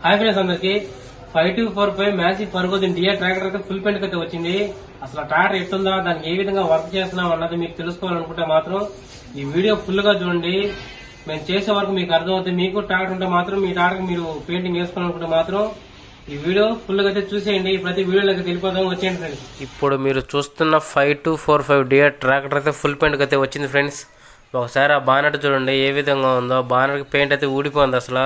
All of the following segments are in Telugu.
హాయ్ ఫ్రెండ్స్ అందరికి 5245 మ్యాసీ ఫర్గోజన్ డియర్ ట్రాక్టర్ అయితే ఫుల్ పెయింట్ అయితే వచ్చింది. అసలు ట్రాక్టర్ ఎట్టుందా, దానికి ఏ విధంగా వర్క్ చేస్తున్నాం అన్నది మీకు తెలుసుకోవాలనుకుంటే మాత్రం ఈ వీడియో ఫుల్ గా చూడండి. మేము చేసే వరకు మీకు అర్థమవుతుంది. మీకు ట్రాక్టర్ ఉంటే మాత్రం మీ ట్రాక్టర్ మీరు పెయింటింగ్ వేసుకోవాలనుకుంటే మాత్రం ఈ వీడియో ఫుల్ గా అయితే చూసేయండి. ప్రతి వీడియోలోకి వెళ్ళిపోదాం, వచ్చేయండి ఫ్రెండ్స్. ఇప్పుడు మీరు చూస్తున్న 5245 డియర్ ట్రాక్టర్ అయితే ఫుల్ పెయింట్ అయితే వచ్చింది ఫ్రెండ్స్. ఒకసారి ఆ బానెట్ చూడండి ఏ విధంగా ఉందో. బానెట్ పెయింట్ అయితే ఊడిపోయింది అసలు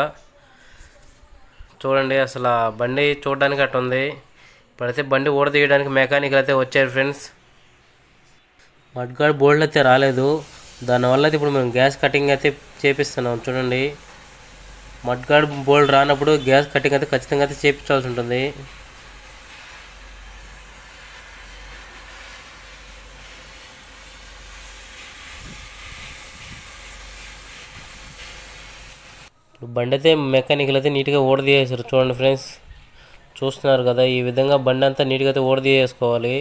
చూడండి. అసలు బండి చూడడానికి అట్లా ఉంది. ఇప్పుడైతే బండి ఊడదీయడానికి మెకానికల్ అయితే వచ్చారు ఫ్రెండ్స్. మడ్గాడ్ బోల్డ్ అయితే రాలేదు, దానివల్ల అయితే ఇప్పుడు మేము గ్యాస్ కటింగ్ అయితే చేపిస్తున్నాం. చూడండి, మడ్గాడ్ బోల్డ్ రానప్పుడు గ్యాస్ కటింగ్ అయితే ఖచ్చితంగా అయితే చేపించాల్సి ఉంటుంది. బండి అయితే మెకానికల్ అయితే నీట్గా ఊడదీసేసారు. చూడండి ఫ్రెండ్స్, చూస్తున్నారు కదా, ఈ విధంగా బండి అంతా నీట్గా అయితే ఊడదీసేసుకోవాలి.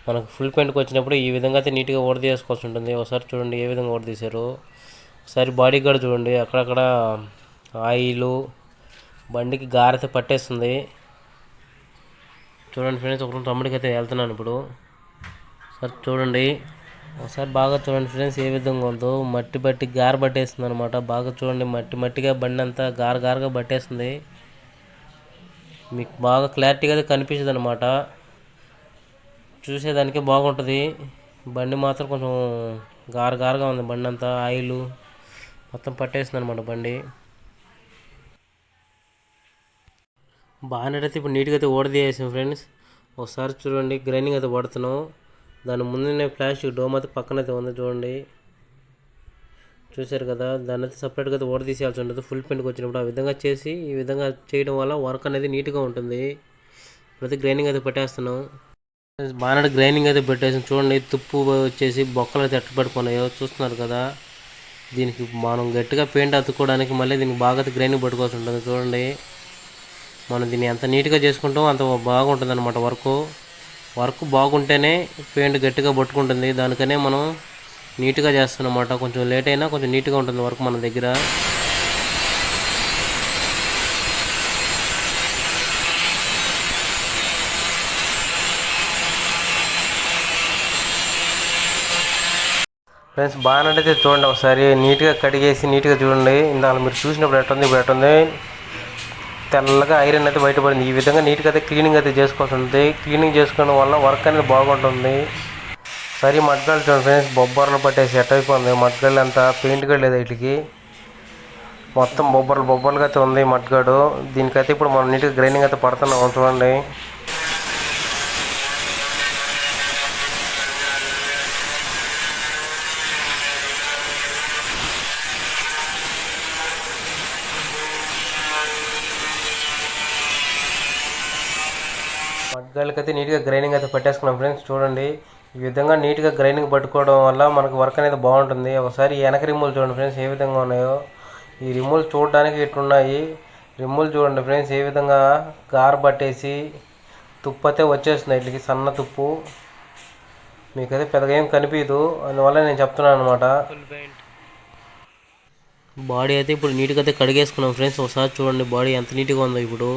మనకు ఫుల్ పెయింట్కి వచ్చినప్పుడు ఈ విధంగా అయితే నీట్గా ఊడదీసుకోవాల్సి ఉంటుంది. ఒకసారి చూడండి ఏ విధంగా ఊడదీశారు. ఒకసారి బాడీ కూడా చూడండి, అక్కడక్కడ ఆయిలు బండికి గారైతే పట్టేస్తుంది. చూడండి ఫ్రెండ్స్, ఒక తమ్ముడికి అయితే వెళ్తున్నాను ఇప్పుడు. ఒకసారి చూడండి, ఒకసారి బాగా చూడండి ఫ్రెండ్స్ ఏ విధంగా ఉందో. మట్టి బట్టి గార పట్టేస్తుంది అనమాట. బాగా చూడండి, మట్టిగా బండి అంతా గారగా పట్టేస్తుంది. మీకు బాగా క్లారిటీగా అయితే కనిపించదు అనమాట, చూసేదానికి బాగుంటుంది. బండి మాత్రం కొంచెం గారగా ఉంది. బండి అంతా ఆయిల్ మొత్తం పట్టేస్తుంది అనమాట బండి. బాగానే అయితే ఇప్పుడు నీట్గా అయితే ఊడదీసేసాం ఫ్రెండ్స్. ఒకసారి చూడండి, గ్రైండింగ్ అయితే పడుతున్నాం. దాని ముందునే ప్లాస్టిక్ డోమ్ అయితే పక్కన అయితే ఉంది చూడండి, చూశారు కదా. దాన్ని అయితే సపరేట్గా అయితే ఊడదీసేయాల్సి ఉంటుంది ఫుల్ పెయింట్కి వచ్చినప్పుడు. ఆ విధంగా చేసి ఈ విధంగా చేయడం వల్ల వర్క్ అనేది నీట్గా ఉంటుంది. ఇప్పుడైతే గ్రైండింగ్ అయితే పెట్టేస్తున్నాం. బాగా గ్రైండింగ్ అయితే పెట్టేసాం. చూడండి, తుప్పు వచ్చేసి బొక్కలు అయితే ఎట్ట పట్టుకున్నాయో చూస్తున్నారు కదా. దీనికి మనం గట్టిగా పెయింట్ అతుక్కోవడానికి మళ్ళీ దీనికి బాగా గ్రైండింగ్ పట్టుకోవాల్సి ఉంటుంది. చూడండి, మనం దీన్ని ఎంత నీట్గా చేసుకుంటామో అంత బాగుంటుంది అనమాట. వర్క్ బాగుంటేనే పెయింట్ గట్టిగా పట్టుకుంటుంది. దానికనే మనం నీట్గా చేస్తామన్నమాట. కొంచెం లేట్ అయినా కొంచెం నీట్గా ఉంటుంది వర్క్ మన దగ్గర. ఫ్రెండ్స్, బాగానే అయితే చూడండి, ఒకసారి నీట్గా కడిగేసి నీట్గా చూడండి. ఇందాక మీరు చూసినప్పుడు ఎట్టుంది, ఇప్పుడు ఎట్టుంది. తెల్లగా ఐరన్ అయితే బయటపడింది. ఈ విధంగా నీట్గా అయితే క్లీనింగ్ అయితే చేసుకోవాల్సి ఉంటుంది. క్లీనింగ్ చేసుకోవడం వల్ల వర్క్ అనేది బాగుంటుంది. సరే మడ్గాళ్ళు చూడండి ఫ్రెండ్స్, బొబ్బర్లు పట్టేసి ఎట్ అయిపోతుంది మడ్గాళ్ళు అంతా. పెయింట్ కూడా లేదు వీటికి, మొత్తం బొబ్బర్లుగా అయితే ఉంది మడ్గాడు. దీనికైతే ఇప్పుడు మనం నీట్గా గ్రైండింగ్ అయితే పడుతున్నాం చూడండి. మడ్గాళ్ళకైతే నీట్గా గ్రైండింగ్ అయితే పెట్టేసుకున్నాం ఫ్రెండ్స్. చూడండి, ఈ విధంగా నీట్గా గ్రైండింగ్ పట్టుకోవడం వల్ల మనకు వర్క్ అనేది బాగుంటుంది. ఒకసారి వెనక రిమ్ములు చూడండి ఫ్రెండ్స్ ఏ విధంగా ఉన్నాయో. ఈ రిమ్ములు చూడడానికి ఇట్లున్నాయి. రిమ్ములు చూడండి ఫ్రెండ్స్ ఏ విధంగా గార పట్టేసి తుప్పు అయితే వచ్చేస్తుంది. వీటికి సన్న తుప్పు మీకైతే పెద్దగా ఏం కనిపించదు, అందువల్ల నేను చెప్తున్నాను అనమాట. బాడీ అయితే ఇప్పుడు నీట్గా అయితే కడిగేసుకున్నాం ఫ్రెండ్స్. ఒకసారి చూడండి బాడీ ఎంత నీట్గా ఉందో. ఇప్పుడు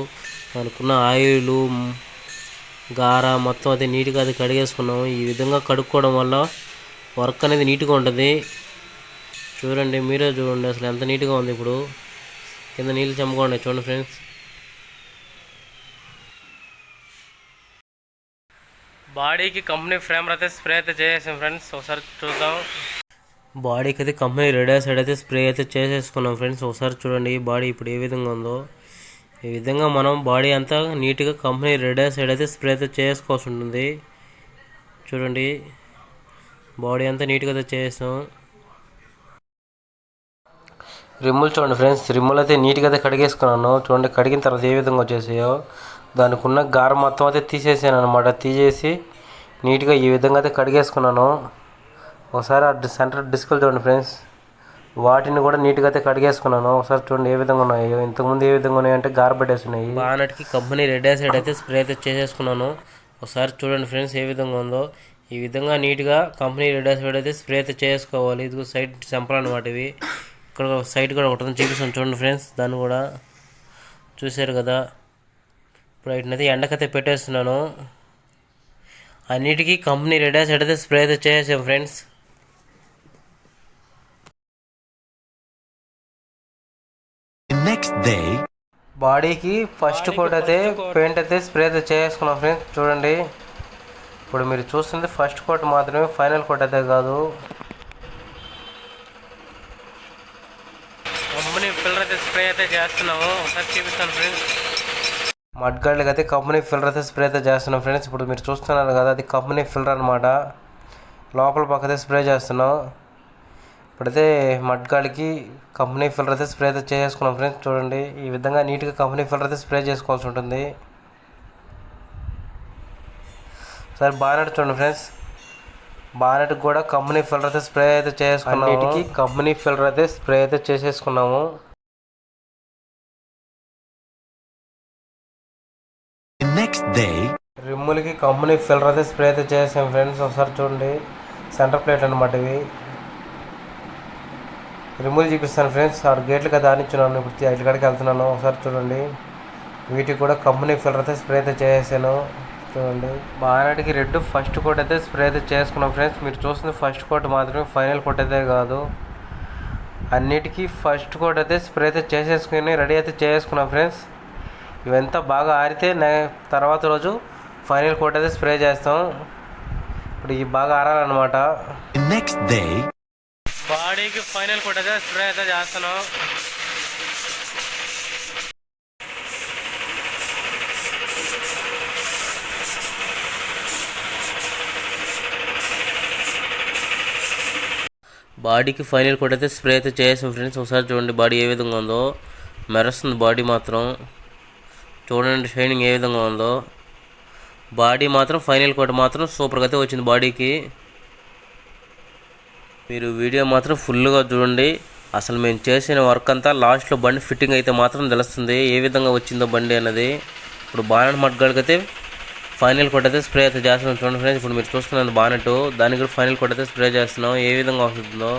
దానికున్న ఆయిల్ గార మొత్తం అయితే నీట్గా అది కడిగేసుకున్నాం. ఈ విధంగా కడుక్కోవడం వల్ల వర్క్ అనేది నీట్గా ఉంటుంది. చూడండి, మీరే చూడండి అసలు ఎంత నీట్గా ఉంది. ఇప్పుడు కింద నీళ్ళు చెమ్మకోండి చూడండి ఫ్రెండ్స్. బాడీకి కంపెనీ ఫ్రేమర్ అయితే స్ప్రే అయితే చేసేసాం ఫ్రెండ్స్. ఒకసారి చూద్దాం. బాడీకి అయితే కంపెనీ రెడ్ సైడ్ అయితే స్ప్రే అయితే చేసేసుకున్నాం ఫ్రెండ్స్. ఒకసారి చూడండి బాడీ ఇప్పుడు ఏ విధంగా ఉందో. ఈ విధంగా మనం బాడీ అంతా నీట్గా కంపెనీ రెడ్ సైడ్ అయితే స్ప్రే అయితే చేసుకోవాల్సి ఉంటుంది. చూడండి, బాడీ అంతా నీట్గా అయితే చేసాం. రిమ్ములు చూడండి ఫ్రెండ్స్, రిమ్ములు అయితే నీట్గా అయితే కడిగేసుకున్నాను. చూడండి, కడిగిన తర్వాత ఏ విధంగా వచ్చేసాయో. దానికి ఉన్న గార మొత్తం అయితే తీసేసాను అనమాట. తీసేసి నీట్గా ఈ విధంగా అయితే కడిగేసుకున్నాను. ఒకసారి ఆ సెంటర్ డిస్కులు చూడండి ఫ్రెండ్స్, వాటిని కూడా నీట్గా అయితే కడిగేసుకున్నాను. ఒకసారి చూడండి ఏ విధంగా ఉన్నాయో. ఇంతకుముందు ఏ విధంగా ఉన్నాయంటే గారపట్టేస్తున్నాయి. బానెట్కి కంపెనీ రెడ్ సైడ్ అయితే స్ప్రే అయితే చేసేసుకున్నాను. ఒకసారి చూడండి ఫ్రెండ్స్ ఏ విధంగా ఉందో. ఈ విధంగా నీట్గా కంపెనీ రెడ్ సైడ్ అయితే స్ప్రే అయితే చేసుకోవాలి. ఇది సైడ్ సెంపర్ అనమాట. ఇవి ఇక్కడ సైడ్ కూడా ఒకటి చూపిస్తాను చూడండి ఫ్రెండ్స్. దాన్ని కూడా చూశారు కదా. ఇప్పుడు వీటినైతే ఎండకైతే పెట్టేస్తున్నాను. అన్నిటికీ కంపెనీ రెడాస్ అయితే స్ప్రే అయితే చేసాం ఫ్రెండ్స్. నెక్స్ట్ డే బాడీకి ఫస్ట్ కోట్ అయితే పెయింట్ అయితే స్ప్రే అయితే చేసుకున్నాం ఫ్రెండ్స్. చూడండి, ఇప్పుడు మీరు చూస్తుంది ఫస్ట్ కోట్ మాత్రమే, ఫైనల్ కోట్ అయితే కాదు. కంపెనీ ఫిల్టర్ అయితే స్ప్రే అయితే చేస్తున్నాము. ఒకసారి చూపిస్తాను ఫ్రెండ్స్. మడ్ గార్డ్లకి అయితే కంపెనీ ఫిల్టర్ అయితే స్ప్రే అయితే చేస్తున్నాం ఫ్రెండ్స్. ఇప్పుడు మీరు చూస్తున్నారు కదా, అది కంపెనీ ఫిల్టర్ అనమాట. లోపల పక్కతే స్ప్రే చేస్తున్నాం. ఇప్పుడైతే మడ్ గార్డ్కి కంపెనీ ఫిల్టర్ అయితే స్ప్రే అయితే చేసుకున్నాం ఫ్రెండ్స్. చూడండి, ఈ విధంగా నీట్గా కంపెనీ ఫిల్టర్ అయితే స్ప్రే చేసుకోవాల్సి ఉంటుంది. సరే బానెట్ చూడండి ఫ్రెండ్స్, బానెట్ కూడా కంపెనీ ఫిల్టర్ అయితే స్ప్రే అయితే చేసుకున్నాము. వీటికి కంపెనీ ఫిల్టర్ అయితే స్ప్రే అయితే చేసేసుకున్నాము. నెక్స్ట్ డే రిమ్ములకి కంపెనీ ఫిల్టర్ అయితే స్ప్రే అయితే చేసాం ఫ్రెండ్స్. ఒకసారి చూడండి, సెంటర్ ప్లేట్ అనమాట ఇవి. రిమ్ములు చూపిస్తాను ఫ్రెండ్స్. ఆడ గేట్లకి అయితే ఆనిచ్చున్నాను. ఇప్పుడు ఐదు కాడికి వెళ్తున్నాను. ఒకసారి చూడండి, వీటికి కూడా కంపెనీ ఫిల్టర్ అయితే స్ప్రే అయితే చేసాను. చూడండి, బానెట్కి రెడ్ ఫస్ట్ కోట్ అయితే స్ప్రే అయితే చేసుకున్నాం ఫ్రెండ్స్. మీరు చూస్తుంది ఫస్ట్ కోట్ మాత్రమే, ఫైనల్ కోట్ అయితే కాదు. అన్నిటికీ ఫస్ట్ కోట్ అయితే స్ప్రే అయితే చేసేసుకుని రెడీ అయితే చేసుకున్నాం ఫ్రెండ్స్. ఇవంతా బాగా ఆరితే తర్వాత రోజు ఫైనల్ కోట్ అయితే స్ప్రే చేస్తాం. ఇప్పుడు ఇవి బాగా ఆరాలన్నమాట. నెక్స్ట్ డే బాడీకి ఫైనల్ కోట్ అయితే స్ప్రే అయితే చేస్తున్నాం. బాడీకి ఫైనల్ కోట్ అయితే స్ప్రే అయితే చేసాం ఫ్రెండ్స్. ఒకసారి చూడండి బాడీ ఏ విధంగా ఉందో, మెరుస్తుంది బాడీ మాత్రం. చూడండి షైనింగ్ ఏ విధంగా ఉందో. బాడీ మాత్రం ఫైనల్ కోట్ మాత్రం సూపర్గా అయితే వచ్చింది బాడీకి. మీరు వీడియో మాత్రం ఫుల్గా చూడండి. అసలు మేము చేసిన వర్క్ అంతా లాస్ట్లో బండి ఫిట్టింగ్ అయితే మాత్రం తెలుస్తుంది ఏ విధంగా వచ్చిందో బండి అన్నది. ఇప్పుడు బానెట్ మడ్గాడికి అయితే ఫైనల్ కోట్ అయితే స్ప్రే అయితే చేస్తున్నాం. చూడండి ఫ్రెండ్స్, ఇప్పుడు మీరు చూస్తున్నది బానెట్, దానికి కూడా ఫైనల్ కోట్ అయితే స్ప్రే చేస్తున్నాం. ఏ విధంగా వస్తుందో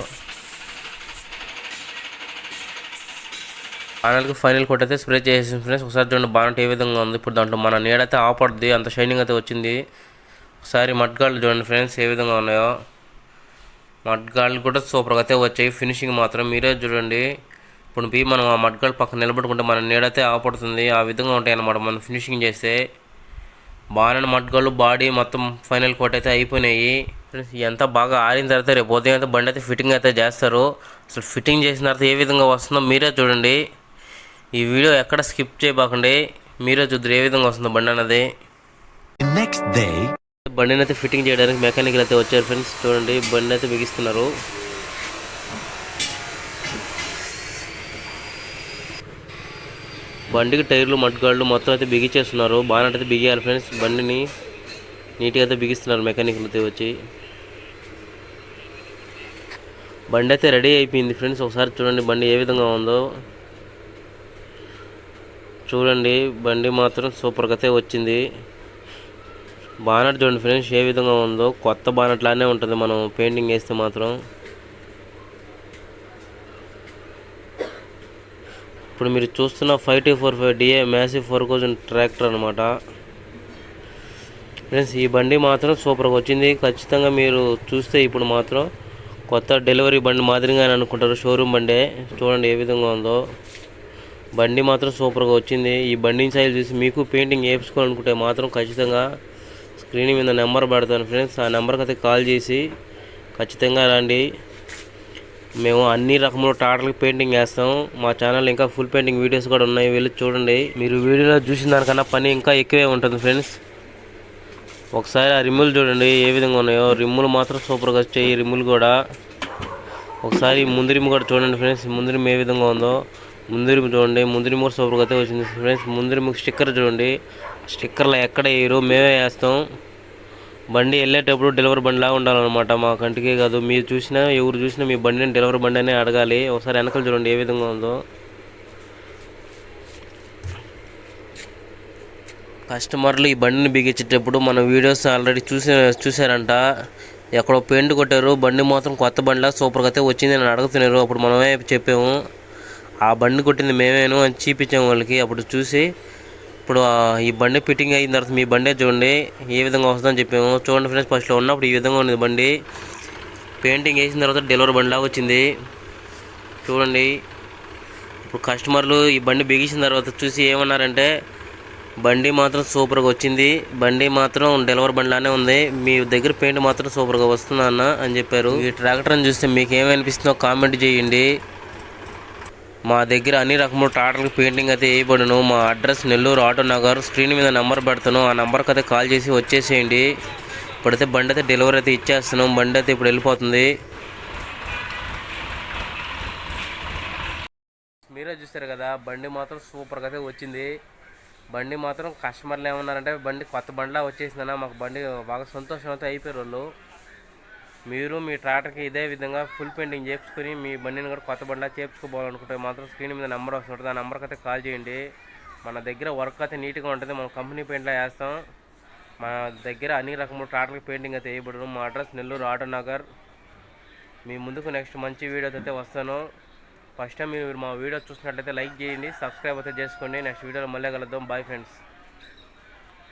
బానెట్కి ఫైనల్ కోట్ అయితే స్ప్రే చేసేసాం ఫ్రెండ్స్. ఒకసారి చూడండి బానెట్ ఏ విధంగా ఉంది. ఇప్పుడు దాంట్లో మన నీడైతే ఆపడుద్ది, అంత షైనింగ్ అయితే వచ్చింది. ఒకసారి మడ్గాళ్ళు చూడండి ఫ్రెండ్స్ ఏ విధంగా ఉన్నాయో. మడ్గాళ్ళు కూడా సూపర్గా అయితే వచ్చాయి. ఫినిషింగ్ మాత్రం మీరే చూడండి. ఇప్పుడు మనం ఆ మడ్గాళ్ళు పక్కన నిలబడుకుంటే మన నీడైతే ఆపడుతుంది. ఆ విధంగా ఉంటాయి అన్నమాట మనం ఫినిషింగ్ చేస్తే. బానెట్ మడ్గాళ్ళు బాడీ మొత్తం ఫైనల్ కోట్ అయితే అయిపోయినాయి. ఎంత బాగా ఆరిన తర్వాత రేపు ఉదయం అయితే బండి అయితే ఫిట్టింగ్ అయితే చేస్తారు. అసలు ఫిట్టింగ్ చేసిన తర్వాత ఏ విధంగా వస్తుందో మీరే చూడండి. ఈ వీడియో ఎక్కడ స్కిప్ చేయబాకండి, మీరే చూద్దరు ఏ విధంగా వస్తుందో బండి అన్నది. నెక్స్ట్ డే బండిని అయితే ఫిట్టింగ్ చేయడానికి మెకానికల్ అయితే వచ్చారు ఫ్రెండ్స్. చూడండి బండి అయితే బిగిస్తున్నారు. బండికి టైర్లు మడ్గాళ్ళు మొత్తం అయితే బిగించేస్తున్నారు. బానెట్ అయితే బిగియాలి ఫ్రెండ్స్. బండిని నీట్గా అయితే బిగిస్తున్నారు మెకానికల్ అయితే వచ్చి. బండి అయితే రెడీ అయిపోయింది ఫ్రెండ్స్. ఒకసారి చూడండి బండి ఏ విధంగా ఉందో. చూడండి బండి మాత్రం సూపర్గా అయితే వచ్చింది. బానెట్ చూడండి ఫ్రెండ్స్ ఏ విధంగా ఉందో. కొత్త బానెట్ లానే ఉంటుంది మనం పెయింటింగ్ వేస్తే మాత్రం. ఇప్పుడు మీరు చూస్తున్న 5245 DA మ్యాసివ్ 4000 ట్రాక్టర్ అనమాట ఫ్రెండ్స్. ఈ బండి మాత్రం సూపర్గా వచ్చింది. ఖచ్చితంగా మీరు చూస్తే ఇప్పుడు మాత్రం కొత్త డెలివరీ బండి మాదిరిగానే అనుకుంటారు, షోరూమ్ బండే. చూడండి ఏ విధంగా ఉందో. బండి మాత్రం సూపర్గా వచ్చింది. ఈ బండిని సైజ్ చూసి మీకు పెయింటింగ్ వేయించుకోవాలనుకుంటే మాత్రం ఖచ్చితంగా స్క్రీన్ మీద నెంబర్ పెడతాను ఫ్రెండ్స్. ఆ నెంబర్కి అయితే కాల్ చేసి ఖచ్చితంగా రండి. మేము అన్ని రకముల టాటర్కి పెయింటింగ్ వేస్తాం. మా ఛానల్ ఇంకా ఫుల్ పెయింటింగ్ వీడియోస్ కూడా ఉన్నాయి, వెళ్ళి చూడండి. మీరు వీడియోలో చూసిన దానికన్నా పని ఇంకా ఎక్కువే ఉంటుంది ఫ్రెండ్స్. ఒకసారి ఆ రిమ్ములు చూడండి ఏ విధంగా ఉన్నాయో. రిమ్ములు మాత్రం సూపర్గా వచ్చాయి రిమ్ములు కూడా. ఒకసారి ముందు రిమ్ కూడా చూడండి ఫ్రెండ్స్, ముందు రిమ్ ఏ విధంగా ఉందో. ముందు రిమ్ చూడండి, ముందు రిమ్ కూడా సూపర్గా అయితే వచ్చింది ఫ్రెండ్స్. ముందు రిమ్ స్టిక్కర్ చూడండి, స్టిక్కర్లో ఎక్కడ వేయరు, మేమే వేస్తాం. బండి వెళ్ళేటప్పుడు డెలివరీ బండిలా ఉండాలన్నమాట, మా కంటికే కాదు. మీరు చూసినా ఎవరు చూసినా మీ బండిని డెలివరీ బండి అనే అడగాలి. ఒకసారి వెనకాల చూడండి ఏ విధంగా ఉందో. కస్టమర్లు ఈ బండిని బిగించేటప్పుడు మన వీడియోస్ ఆల్రెడీ చూసారంట. ఎక్కడో పెయింట్ కొట్టారు, బండి మాత్రం కొత్త బండిలా సూపర్గా అయితే వచ్చింది అని అడుగుతున్నారు. అప్పుడు మనమే చెప్పాము. ఆ బండి కొట్టింది మేమేను అని చూపించాం వాళ్ళకి. అప్పుడు చూసి ఇప్పుడు ఈ బండి ఫిట్టింగ్ అయిన తర్వాత మీ బండే చూడండి ఏ విధంగా వస్తుందని చెప్పాము. చూడండి ఫ్రెండ్స్, ఫస్ట్లో ఉన్నప్పుడు ఈ విధంగా ఉంది బండి. పెయింటింగ్ వేసిన తర్వాత డెలివరీ బండిలాగా వచ్చింది చూడండి. ఇప్పుడు కస్టమర్లు ఈ బండి బిగించిన తర్వాత చూసి ఏమన్నారంటే బండి మాత్రం సూపర్గా వచ్చింది, బండి మాత్రం డెలివరీ బండిలానే ఉంది, మీ దగ్గర పెయింట్ మాత్రం సూపర్గా వస్తుంది అన్న అని చెప్పారు. ఈ ట్రాక్టర్ని చూస్తే మీకు ఏమనిపిస్తుందో కామెంట్ చేయండి. మా దగ్గర అన్ని రకముల ట్రాక్టర్కి పెయింటింగ్ అయితే వేయబడును. మా address Nellore auto Nagar. Screen మీద నెంబర్ పెడతాను, ఆ నెంబర్కి అయితే కాల్ చేసి వచ్చేసేయండి. ఇప్పుడైతే బండి అయితే డెలివరీ అయితే ఇచ్చేస్తున్నాం. బండి అయితే ఇప్పుడు వెళ్ళిపోతుంది. మీరే చూస్తారు కదా, బండి మాత్రం సూపర్గా అయితే వచ్చింది. బండి మాత్రం కస్టమర్లు ఏమన్నారంటే బండి కొత్త బండిలా వచ్చేసిందన్న, మాకు బండి బాగా సంతోషం అయితే అయిపోయారు వాళ్ళు. మీరు మీ ట్రాక్టర్కి ఇదే విధంగా ఫుల్ పెయింటింగ్ చేసుకుని మీ బండిని కూడా కొత్త బండిలా చేర్చుకోవాలనుకుంటే మాత్రం స్క్రీన్ మీద నెంబర్ వస్తుంటుంది, ఆ నెంబర్కి అయితే కాల్ చేయండి. మన దగ్గర వర్క్ అయితే నీట్గా ఉంటుంది, మనం కంపెనీ పెయింట్లో వేస్తాం. మా దగ్గర అన్ని రకముల ట్రాక్టర్కి పెయింటింగ్ అయితే వేయబడును. మా అడ్రస్ నెల్లూరు ఆటో నగర్. మీ ముందుకు నెక్స్ట్ మంచి వీడియోతో అయితే వస్తాను. ఫస్ట్ టైం మీరు మా వీడియో చూసినట్లయితే లైక్ చేయండి, సబ్స్క్రైబ్ అయితే చేసుకోండి. నెక్స్ట్ వీడియోలో మళ్ళీ కలుద్దాం. Bye friends.